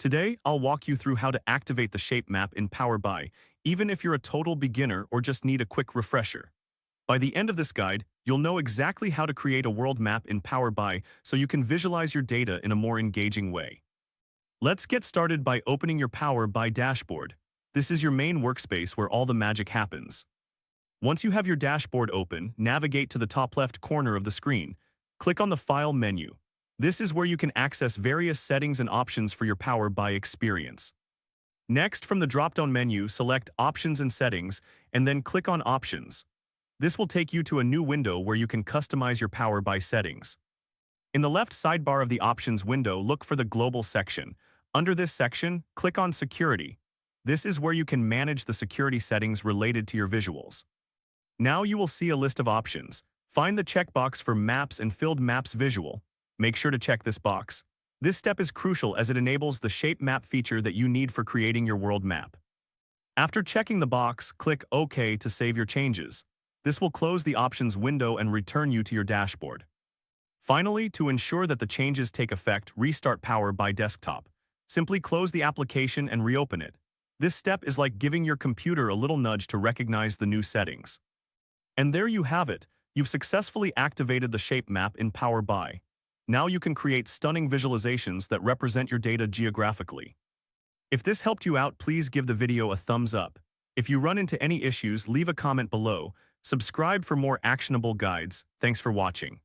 Today, I'll walk you through how to activate the shape map in Power BI, even if you're a total beginner or just need a quick refresher. By the end of this guide, you'll know exactly how to create a world map in Power BI so you can visualize your data in a more engaging way. Let's get started by opening your Power BI dashboard. This is your main workspace where all the magic happens. Once you have your dashboard open, navigate to the top left corner of the screen. Click on the File menu. This is where you can access various settings and options for your Power BI experience. Next, from the drop-down menu, select Options and Settings, and then click on Options. This will take you to a new window where you can customize your Power BI settings. In the left sidebar of the Options window, look for the Global section. Under this section, click on Security. This is where you can manage the security settings related to your visuals. Now you will see a list of options. Find the checkbox for Maps and Filled Maps Visual. Make sure to check this box. This step is crucial as it enables the shape map feature that you need for creating your world map. After checking the box, click OK to save your changes. This will close the options window and return you to your dashboard. Finally, to ensure that the changes take effect, restart Power BI Desktop. Simply close the application and reopen it. This step is like giving your computer a little nudge to recognize the new settings. And there you have it. You've successfully activated the shape map in Power BI. Now you can create stunning visualizations that represent your data geographically. If this helped you out, please give the video a thumbs up. If you run into any issues, leave a comment below. Subscribe for more actionable guides. Thanks for watching.